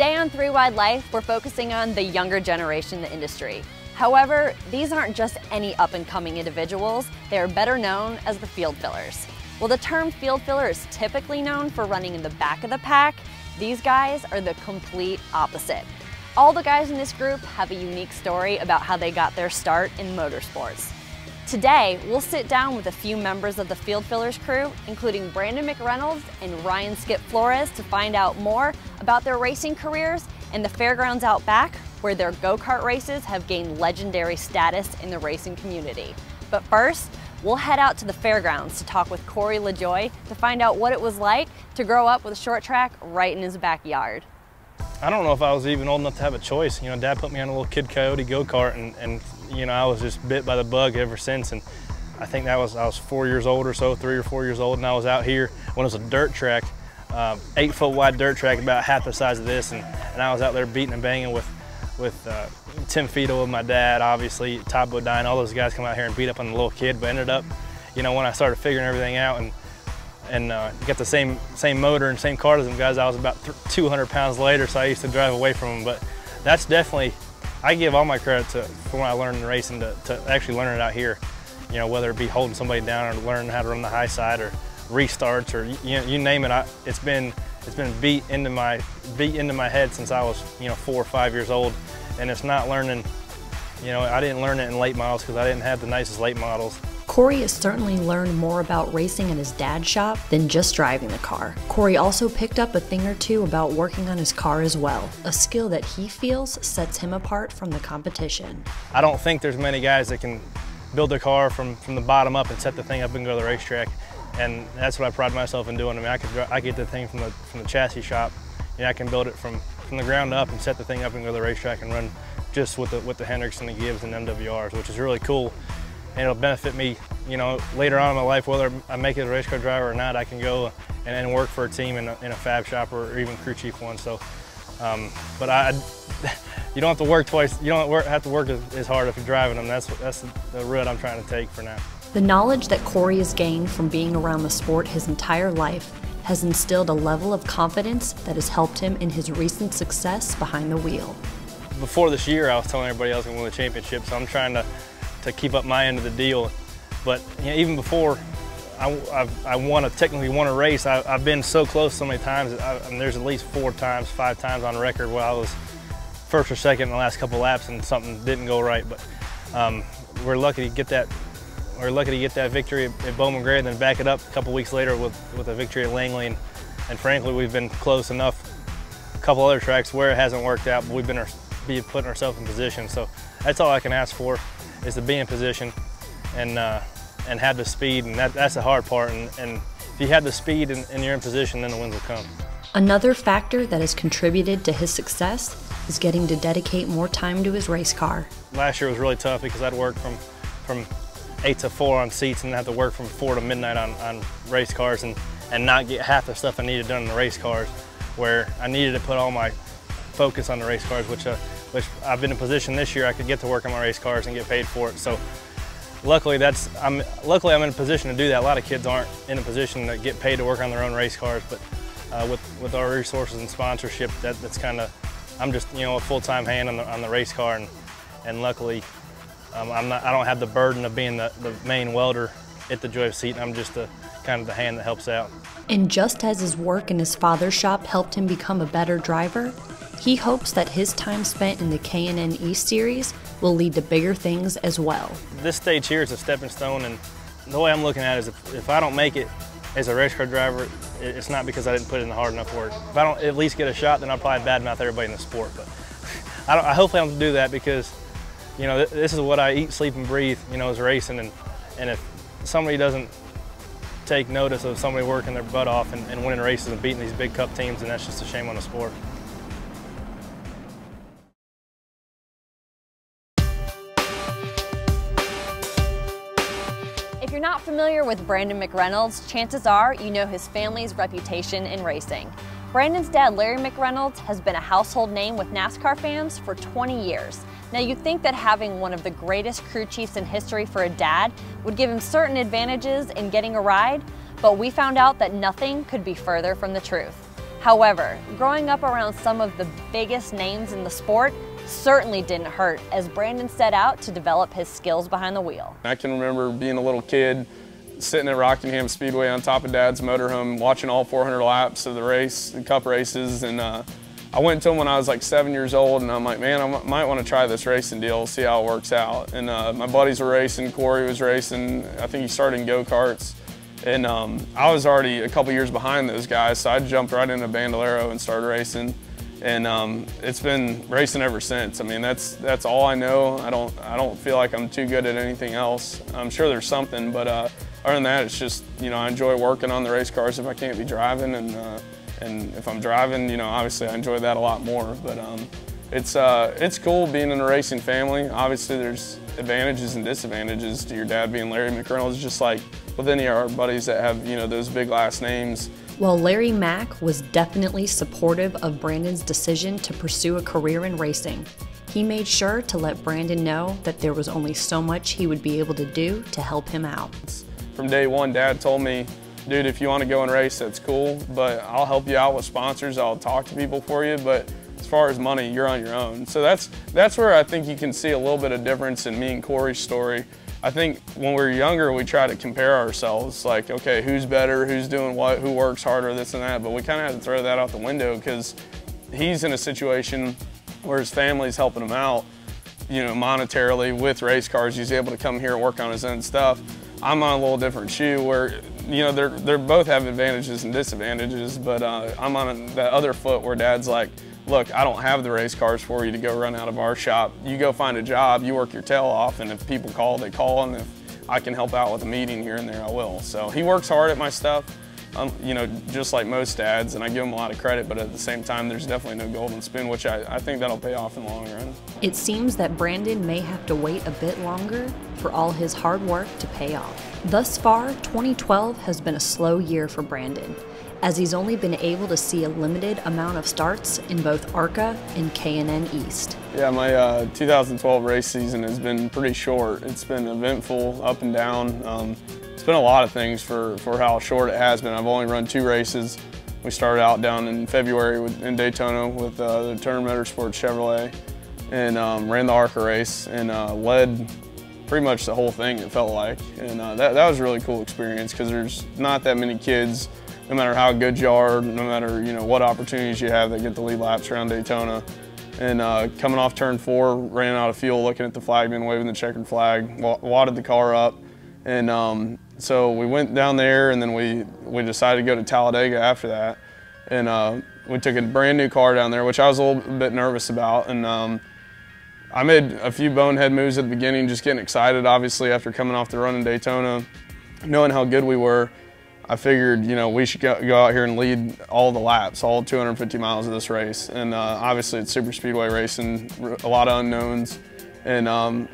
Today on 3 Wide Life, we're focusing on the younger generation in the industry. However, these aren't just any up-and-coming individuals, they are better known as the field fillers. While the term field filler is typically known for running in the back of the pack, these guys are the complete opposite. All the guys in this group have a unique story about how they got their start in motorsports. Today, we'll sit down with a few members of the Field Fillers crew, including Brandon McReynolds and Ryan Skip Flores, to find out more about their racing careers and the fairgrounds out back, where their go-kart races have gained legendary status in the racing community. But first, we'll head out to the fairgrounds to talk with Cory Lajoie to find out what it was like to grow up with a short track right in his backyard. I don't know if I was even old enough to have a choice. You know, Dad put me on a little Kid Coyote go-kart and you know, I was just bit by the bug ever since. And I think I was 4 years old or so, 3 or 4 years old, and I was out here when it was a dirt track, 8-foot wide dirt track, about half the size of this, and I was out there beating and banging with Tim Fiedel with my dad, obviously, Todd Bodine, all those guys come out here and beat up on the little kid, but ended up, you know, when I started figuring everything out and got the same motor and same car as them guys, I was about 200 pounds lighter, so I used to drive away from them. But that's definitely, I give all my credit for when I learned in racing to actually learning it out here. You know, whether it be holding somebody down or learning how to run the high side or restarts or you name it, it's been beat into my head since I was 4 or 5 years old, and it's not learning. You know, I didn't learn it in late models because I didn't have the nicest late models. Cory has certainly learned more about racing in his dad's shop than just driving the car. Cory also picked up a thing or two about working on his car as well, a skill that he feels sets him apart from the competition. I don't think there's many guys that can build a car from the bottom up and set the thing up and go to the racetrack, and that's what I pride myself in doing. I mean, I get the thing from the chassis shop. You know, I can build it from the ground up and set the thing up and go to the racetrack and run just with the Hendricks and the Gibbs and MWRs, which is really cool. And it'll benefit me, you know, later on in my life, whether I make it a race car driver or not, I can go and work for a team in a fab shop or even crew chief one. So, but you don't have to work twice. You don't have to work as hard if you're driving them. That's the route I'm trying to take for now. The knowledge that Cory has gained from being around the sport his entire life has instilled a level of confidence that has helped him in his recent success behind the wheel. Before this year, I was telling everybody I was going to win the championship, so I'm trying to keep up my end of the deal. But you know, even before I technically won a race, I've been so close so many times. I mean, there's at least 4 times, 5 times on record where I was first or second in the last couple laps and something didn't go right. But we're lucky to get that. We're lucky to get that victory at Bowman Gray and then back it up a couple weeks later with a victory at Langley. And frankly, we've been close enough a couple other tracks where it hasn't worked out, but we've been putting ourselves in position. So that's all I can ask for, is to be in position and have the speed, and that's the hard part. And if you have the speed and you're in position, then the wins will come. Another factor that has contributed to his success is getting to dedicate more time to his race car. Last year was really tough because I'd work from 8 to 4 on seats and have to work from 4 to midnight on race cars and not get half the stuff I needed done in the race cars, where I needed to put all my focus on the race cars, which I've been in position this year I could get to work on my race cars and get paid for it. So luckily I'm in a position to do that. A lot of kids aren't in a position to get paid to work on their own race cars, but with our resources and sponsorship, that's kind of, I'm just a full-time hand on the race car, and luckily I don't have the burden of being the main welder at the joy of seat. I'm just kind of the hand that helps out. And just as his work in his father's shop helped him become a better driver, he hopes that his time spent in the K&N East Series will lead to bigger things as well. This stage here is a stepping stone, and the way I'm looking at it is if I don't make it as a race car driver, it's not because I didn't put in the hard enough work. If I don't at least get a shot, then I'll probably badmouth everybody in the sport. But I hopefully I'm to do that, because this is what I eat, sleep, and breathe, is racing. And if somebody doesn't take notice of somebody working their butt off and winning races and beating these big cup teams, then that's just a shame on the sport. If you're not familiar with Brandon McReynolds, chances are you know his family's reputation in racing. Brandon's dad, Larry McReynolds, has been a household name with NASCAR fans for 20 years. Now, you'd think that having one of the greatest crew chiefs in history for a dad would give him certain advantages in getting a ride, but we found out that nothing could be further from the truth. However, growing up around some of the biggest names in the sport certainly didn't hurt as Brandon set out to develop his skills behind the wheel. I can remember being a little kid, sitting at Rockingham Speedway on top of Dad's motorhome, watching all 400 laps of the race, the cup races, and I went to him when I was like 7 years old, and I'm like, man, I might want to try this racing deal, see how it works out. And my buddies were racing, Cory was racing, I think he started in go-karts. And I was already a couple years behind those guys, so I jumped right into Bandolero and started racing. And it's been racing ever since. I mean, that's all I know. I don't feel like I'm too good at anything else. I'm sure there's something, but other than that, it's just, you know, I enjoy working on the race cars if I can't be driving, and if I'm driving, you know, obviously I enjoy that a lot more. But it's cool being in a racing family. Obviously, there's advantages and disadvantages to your dad being Larry McReynolds, just like with any of our buddies that have, you know, those big last names. While Larry Mack was definitely supportive of Brandon's decision to pursue a career in racing, he made sure to let Brandon know that there was only so much he would be able to do to help him out. From day one, Dad told me, dude, if you want to go and race, that's cool, but I'll help you out with sponsors, I'll talk to people for you, but as far as money, you're on your own. So that's where I think you can see a little bit of difference in me and Cory's story. I think when we were younger, we try to compare ourselves, like, okay, who's better, who's doing what, who works harder, this and that, but we kind of had to throw that out the window because he's in a situation where his family's helping him out, you know, monetarily with race cars. He's able to come here and work on his own stuff. I'm on a little different shoe where, you know, they're both have advantages and disadvantages, but I'm on that other foot where Dad's like, look, I don't have the race cars for you to go run out of our shop. You go find a job, you work your tail off, and if people call, they call, and if I can help out with a meeting here and there, I will. So he works hard at my stuff, you know, just like most dads, and I give him a lot of credit, but at the same time, there's definitely no golden spoon, which I think that'll pay off in the long run. It seems that Brandon may have to wait a bit longer for all his hard work to pay off. Thus far, 2012 has been a slow year for Brandon, as he's only been able to see a limited amount of starts in both ARCA and K&N East. Yeah, my 2012 race season has been pretty short. It's been eventful, up and down. It's been a lot of things for how short it has been. I've only run 2 races. We started out down in February in Daytona with the Turner Motorsports Chevrolet, and ran the ARCA race and led pretty much the whole thing, it felt like. And that was a really cool experience because there's not that many kids, no matter how good you are, no matter, you know, what opportunities you have, that get the lead laps around Daytona. And coming off turn 4, ran out of fuel, looking at the flagman, waving the checkered flag, wadded the car up. And so we went down there, and then we decided to go to Talladega after that. And we took a brand new car down there, which I was a little bit nervous about. And I made a few bonehead moves at the beginning, just getting excited, obviously, after coming off the run in Daytona, knowing how good we were. I figured, you know, we should go out here and lead all the laps, all 250 miles of this race. And obviously it's super speedway racing, a lot of unknowns. And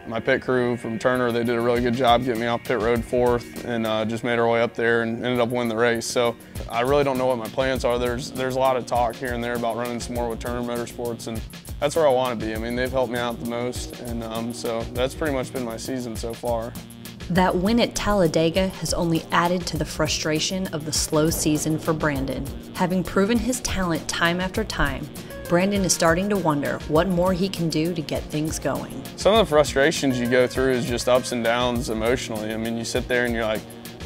my pit crew from Turner, they did a really good job getting me off pit road 4th, and just made our way up there and ended up winning the race. So I really don't know what my plans are. There's a lot of talk here and there about running some more with Turner Motorsports, and that's where I want to be. I mean, they've helped me out the most, and so that's pretty much been my season so far. That win at Talladega has only added to the frustration of the slow season for Brandon. Having proven his talent time after time, Brandon is starting to wonder what more he can do to get things going. Some of the frustrations you go through is just ups and downs emotionally. I mean, you sit there and you're like,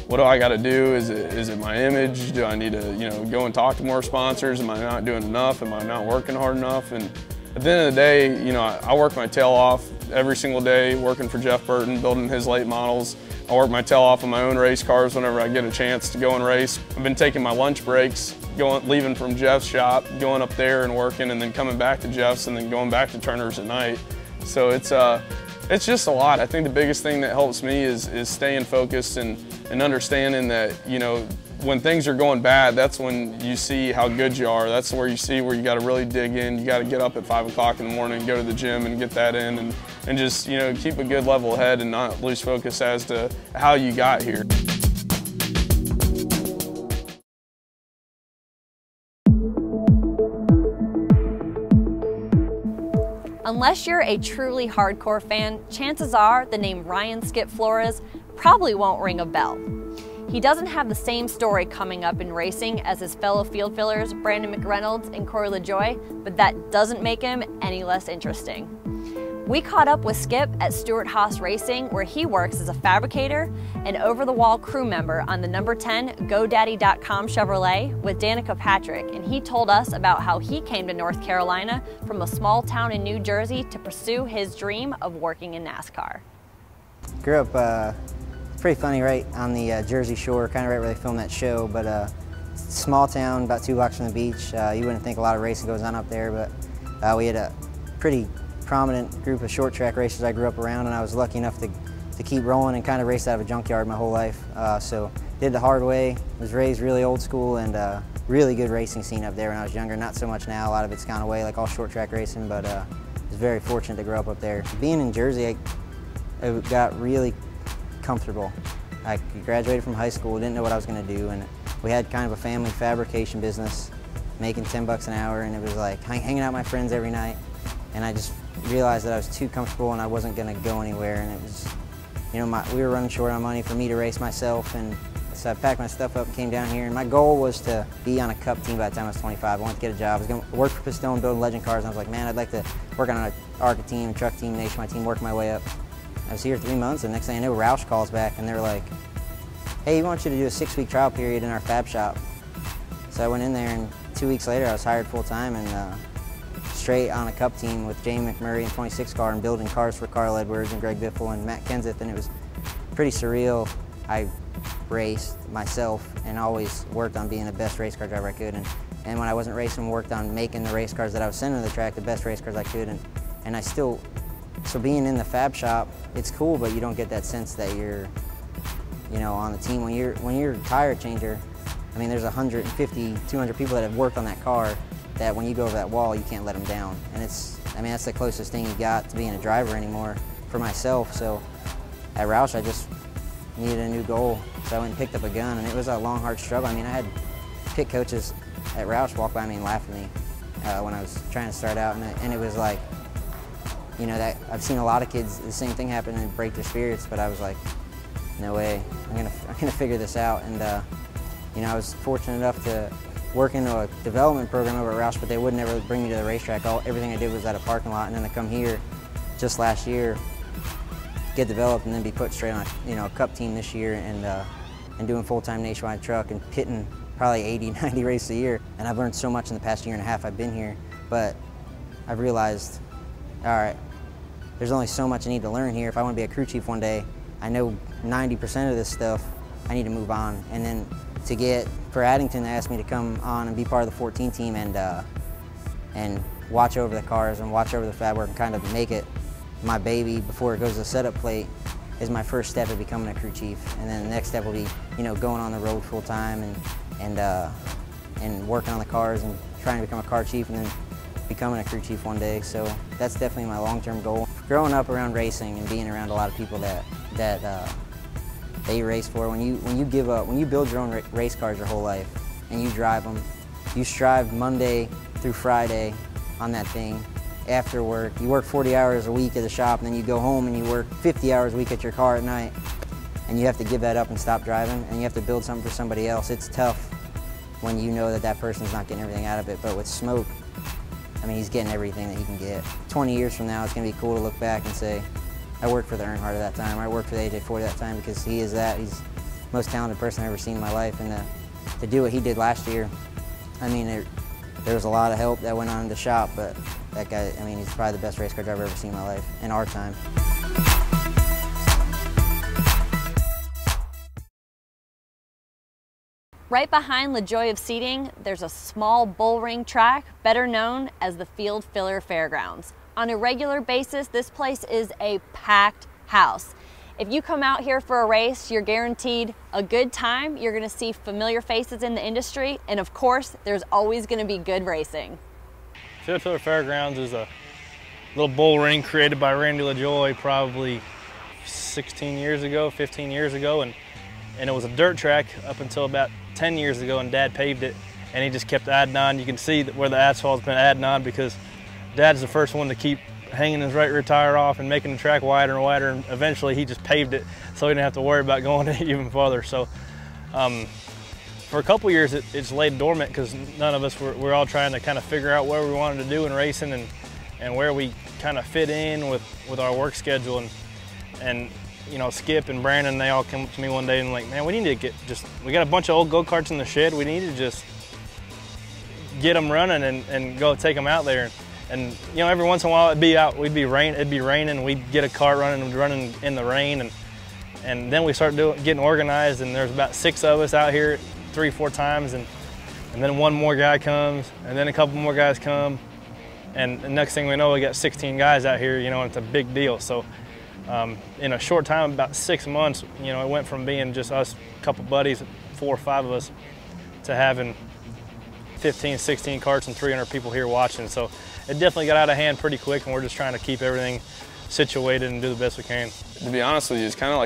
what do I got to do? Is it my image? Do I need to, you know, go and talk to more sponsors? Am I not doing enough? Am I not working hard enough? And at the end of the day, you know, I work my tail off every single day, working for Jeff Burton, building his late models. I work my tail off on my own race cars whenever I get a chance to go and race. I've been taking my lunch breaks, leaving from Jeff's shop, going up there and working, and then coming back to Jeff's, and then going back to Turner's at night. So it's just a lot. I think the biggest thing that helps me is staying focused and understanding that, you know, when things are going bad, that's when you see how good you are. That's where you see where you got to really dig in. You got to get up at 5 o'clock in the morning and go to the gym and get that in, and just, you know, keep a good level head and not lose focus as to how you got here. Unless you're a truly hardcore fan, chances are the name Ryan Skip Flores probably won't ring a bell. He doesn't have the same story coming up in racing as his fellow field fillers, Brandon McReynolds and Cory Lajoie, but that doesn't make him any less interesting. We caught up with Skip at Stewart Racing, where he works as a fabricator and over-the-wall crew member on the number 10 GoDaddy.com Chevrolet with Danica Patrick, and he told us about how he came to North Carolina from a small town in New Jersey to pursue his dream of working in NASCAR. Grew up pretty funny, right on the Jersey Shore, kind of right where they filmed that show, but small town, about 2 blocks from the beach. You wouldn't think a lot of racing goes on up there, but we had a pretty prominent group of short track racers I grew up around, and I was lucky enough to keep rolling and kind of race out of a junkyard my whole life. So did the hard way, was raised really old school, and really good racing scene up there when I was younger. Not so much now, a lot of it's gone away like all short track racing, but was very fortunate to grow up there. Being in Jersey, I got really comfortable. I graduated from high school, didn't know what I was going to do, and we had kind of a family fabrication business, making 10 bucks an hour, and it was like hanging out with my friends every night, and I just realized that I was too comfortable and I wasn't going to go anywhere, and it was, you know, we were running short on money for me to race myself, and so I packed my stuff up and came down here, and my goal was to be on a Cup team by the time I was 25. I wanted to get a job. I was going to work for Pistone, building legend cars, and I was like, man, I'd like to work on an ARCA team, truck team, nationwide team, work my way up. I was here 3 months, and next thing I knew, Roush calls back, and they're like, hey, we want you to do a 6-week trial period in our fab shop. So I went in there, and 2 weeks later, I was hired full-time, and straight on a Cup team with Jamie McMurray and 26 car, and building cars for Carl Edwards and Greg Biffle and Matt Kenseth, and it was pretty surreal. I raced myself and always worked on being the best race car driver I could, and when I wasn't racing, worked on making the race cars that I was sending to the track the best race cars I could, and I still, so being in the fab shop, it's cool, but you don't get that sense that you're, you know, on the team. When you're a tire changer, I mean, there's 150, 200 people that have worked on that car, that when you go over that wall, you can't let them down. And it's, I mean, that's the closest thing you got to being a driver anymore for myself. So at Roush, I just needed a new goal. So I went and picked up a gun, and it was a long, hard struggle. I mean, I had pit coaches at Roush walk by me and laugh at me when I was trying to start out. And it was like, you know, that I've seen a lot of kids, the same thing happen and break their spirits, but I was like, no way, I'm gonna figure this out. And you know, I was fortunate enough to work into a development program over at Roush, but they would never bring me to the racetrack. Everything I did was at a parking lot, and then to come here just last year, get developed, and then be put straight on a Cup team this year, and doing full-time nationwide truck and pitting probably 80, 90 races a year. And I've learned so much in the past year and a half I've been here, but I've realized, all right, there's only so much I need to learn here. If I want to be a crew chief one day, I know 90% of this stuff, I need to move on. And then to get, for Addington, they asked me to come on and be part of the 14 team and watch over the cars and watch over the fab work and kind of make it my baby before it goes to the setup plate is my first step of becoming a crew chief. And then the next step will be, you know, going on the road full time and working on the cars and trying to become a car chief and then becoming a crew chief one day. So that's definitely my long-term goal. Growing up around racing and being around a lot of people that you race for, when you give up, when you build your own race cars your whole life and you drive them, you strive Monday through Friday on that thing. After work, you work 40 hours a week at the shop, and then you go home and you work 50 hours a week at your car at night, and you have to give that up and stop driving, and you have to build something for somebody else. It's tough when you know that that person's not getting everything out of it, but with Smoke, I mean, he's getting everything that he can get. 20 years from now, it's going to be cool to look back and say, I worked for the Earnhardt at that time, or I worked for the AJ40 at that time, because he is that. He's the most talented person I've ever seen in my life, and to do what he did last year, I mean, there was a lot of help that went on in the shop, but that guy, I mean, he's probably the best race car driver I've ever seen in my life, in our time. Right behind Lajoie of Seating, there's a small bull ring track, better known as the Field Filler Fairgrounds. On a regular basis, this place is a packed house. If you come out here for a race, you're guaranteed a good time, you're gonna see familiar faces in the industry, and of course, there's always gonna be good racing. Field Filler Fairgrounds is a little bull ring created by Randy Lajoie probably 16 years ago, 15 years ago, and it was a dirt track up until about 10 years ago, and Dad paved it, and he just kept adding on. You can see where the asphalt's been adding on because Dad's the first one to keep hanging his right rear tire off and making the track wider and wider, and eventually he just paved it so he didn't have to worry about going even farther. So For a couple years, it's laid dormant because none of us we're all trying to kind of figure out what we wanted to do in racing and where we kind of fit in with our work schedule. And you know, Skip and Brandon, they all come up to me one day and like, man, we need to we got a bunch of old go-karts in the shed. We need to just get them running and go take them out there. And you know, every once in a while it'd be raining, we'd get a cart running in the rain, and then we start getting organized, and there's about 6 of us out here 3-4 times, and then one more guy comes, and then a couple more guys come, and the next thing we know, we got 16 guys out here, you know, and it's a big deal. So in a short time, about 6 months, you know, it went from being just us, a couple buddies, 4 or 5 of us, to having 15, 16 carts and 300 people here watching. So it definitely got out of hand pretty quick, and we're just trying to keep everything situated and do the best we can. To be honest with you, it's kind of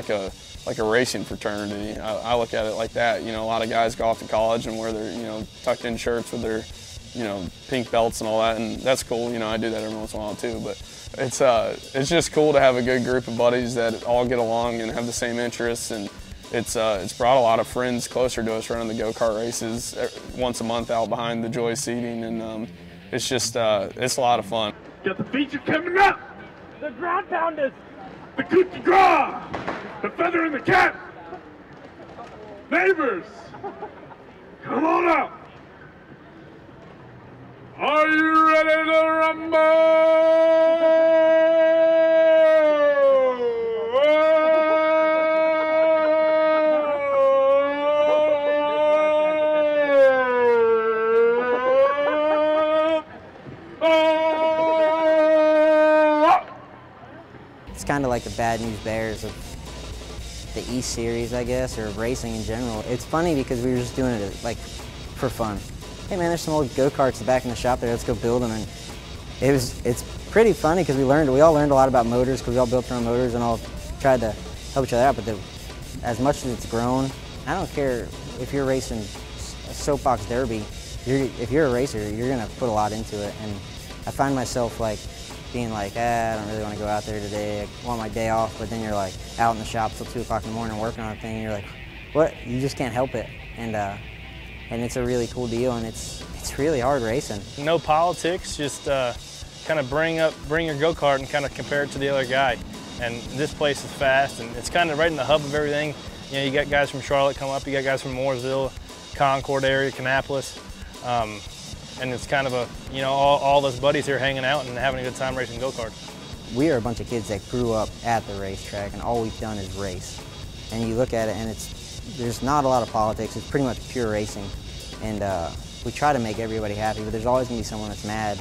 like a racing fraternity. I look at it like that. You know, a lot of guys go off to college and wear their, you know, tucked in shirts with their, you know, pink belts and all that, and that's cool. You know, I do that every once in a while too, but it's just cool to have a good group of buddies that all get along and have the same interests, and it's brought a lot of friends closer to us running the go-kart races once a month out behind the Joy seating, and it's just it's a lot of fun. Got the feature coming up, the ground pounders, the coup de grace, the feather in the cap, neighbors, come on out. Are you ready to rumble? It's kind of like the Bad News Bears of the East Series, I guess, or of racing in general. It's funny because we were just doing it like for fun. Hey man, there's some old go-karts back in the shop there, let's go build them. And it's pretty funny because we all learned a lot about motors because we all built our own motors and all tried to help each other out. But as much as it's grown, I don't care if you're racing a soapbox derby, if you're a racer, you're gonna put a lot into it. And I find myself like being like, I don't really want to go out there today, I want my day off, but then you're like out in the shop till 2 o'clock in the morning working on a thing, and you're like, what? You just can't help it. And it's a really cool deal, and it's really hard racing. No politics, just kind of bring your go-kart and kind of compare it to the other guy. And this place is fast, and it's kind of right in the hub of everything. You know, you got guys from Charlotte come up, you got guys from Mooresville, Concord area, Kannapolis, and it's kind of a, you know, all those buddies here hanging out and having a good time racing go-karts. We are a bunch of kids that grew up at the racetrack, and all we've done is race. And you look at it, and there's not a lot of politics. It's pretty much pure racing. And we try to make everybody happy, but there's always going to be someone that's mad.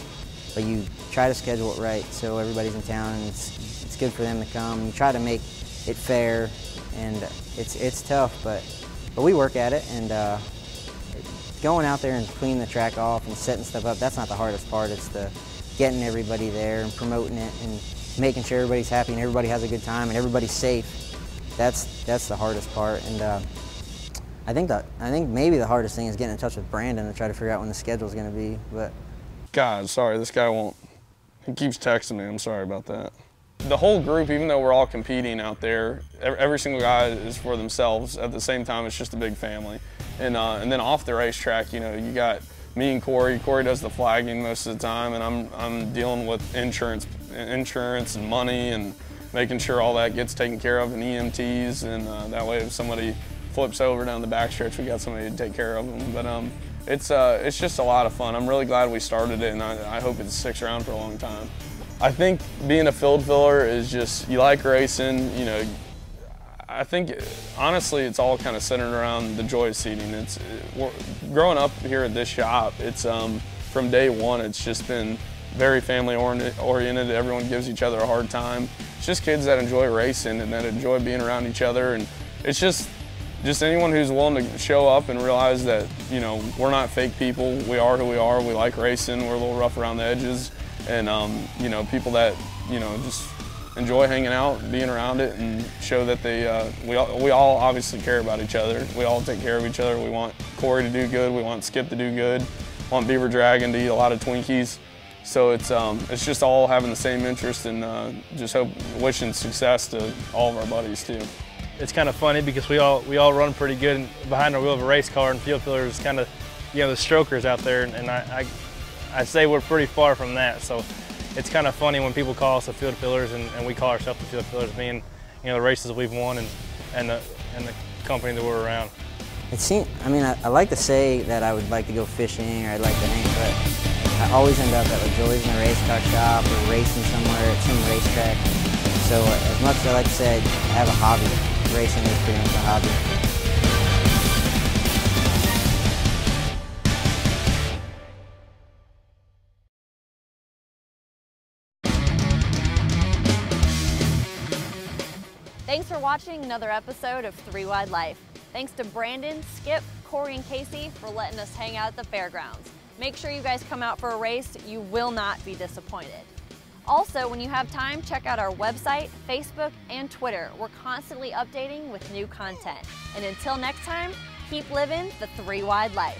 But you try to schedule it right so everybody's in town and it's good for them to come. You try to make it fair, and it's tough, but we work at it. And going out there and cleaning the track off and setting stuff up, that's not the hardest part. It's the getting everybody there and promoting it and making sure everybody's happy and everybody has a good time and everybody's safe. That's the hardest part. And I think maybe the hardest thing is getting in touch with Brandon to try to figure out when the schedule's going to be. But God, sorry, this guy won't. He keeps texting me. I'm sorry about that. The whole group, even though we're all competing out there, every single guy is for themselves. At the same time, it's just a big family. And then off the racetrack, you know, you got me and Cory. Cory does the flagging most of the time, and I'm dealing with insurance and money and making sure all that gets taken care of, and EMTs, and that way if somebody flips over down the backstretch, we got somebody to take care of them. But it's just a lot of fun. I'm really glad we started it, and I hope it sticks around for a long time. I think being a field filler is just, you like racing, you know. I think, honestly, it's all kind of centered around the joy of seating. Growing up here at this shop, it's from day one, it's just been very family oriented. Everyone gives each other a hard time. It's just kids that enjoy racing and that enjoy being around each other, and it's just anyone who's willing to show up and realize that, you know, we're not fake people. We are who we are. We like racing. We're a little rough around the edges, and you know, people that, you know, just enjoy hanging out, being around it, and show that we all obviously care about each other. We all take care of each other. We want Cory to do good. We want Skip to do good. We want Beaver Dragon to eat a lot of Twinkies. So it's just all having the same interest, and just wishing success to all of our buddies too. it's kind of funny because we all run pretty good behind the wheel of a race car, and field filler is kind of, you know, the strokers out there, and I say we're pretty far from that. So it's kind of funny when people call us the field fillers, and we call ourselves the field fillers, being, you know, the races we've won and the company that we're around. It seems, I mean, I like to say that I would like to go fishing or I'd like to hang, but I always end up at Lajoie's in a race car shop or racing somewhere at some racetrack. So as much as I like to say I have a hobby, racing is pretty much a hobby. Thanks for watching another episode of 3 Wide Life. Thanks to Brandon, Skip, Cory, and Casey for letting us hang out at the fairgrounds. Make sure you guys come out for a race. You will not be disappointed. Also, when you have time, check out our website, Facebook, and Twitter. We're constantly updating with new content. And until next time, keep living the 3 Wide Life.